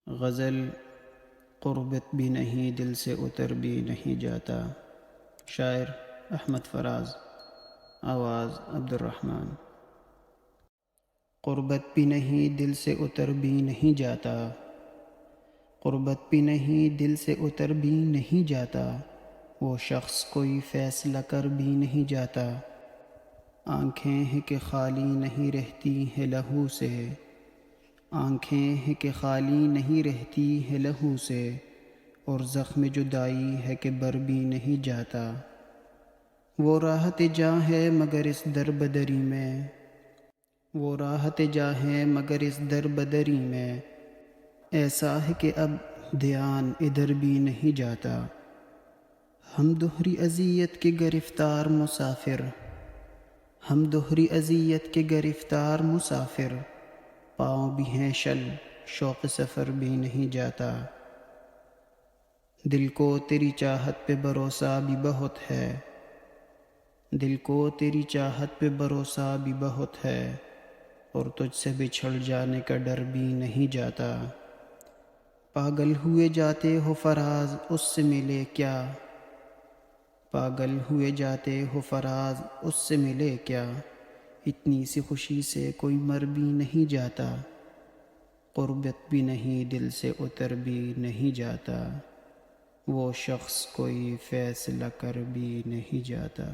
غزل قربت بھی نہیں دل سے اتر بھی نہیں جاتا. شاعر احمد فراز. آواز عبدالرحمن. قربت بھی نہیں دل سے اتر بھی نہیں جاتا. قربت بھی نہیں دل سے اتر بھی نہیں جاتا. وہ شخص کوئی فیصلہ کر بھی نہیں جاتا. آنکھیں ہیں کہ خالی نہیں رہتی ہے لہو سے. آنکھیں ہیں کہ خالی نہیں رہتی ہے لہو سے. اور زخم جدائی ہے کہ بر بھی نہیں جاتا. وہ راحت جاں ہے مگر اس در بدری میں. وہ راحت جاں ہے مگر اس در بدری میں. ایسا ہے کہ اب دھیان ادھر بھی نہیں جاتا. ہم دوہری اذیت کے گرفتار مسافر. ہم دوہری اذیت کے گرفتار مسافر. پاؤں بھی ہیں شل شوق سفر بھی نہیں جاتا. دل کو تیری چاہت پہ بھروسہ بھی بہت ہے. دل کو تیری چاہت پہ بھروسہ بھی بہت ہے. اور تجھ سے بچھڑ جانے کا ڈر بھی نہیں جاتا. پاگل ہوئے جاتے ہو فراز اس سے ملے کیا. پاگل ہوئے جاتے ہو فراز اس سے ملے کیا. اتنی سی خوشی سے کوئی مر بھی نہیں جاتا. قربت بھی نہیں دل سے اتر بھی نہیں جاتا. وہ شخص کوئی فیصلہ کر بھی نہیں جاتا.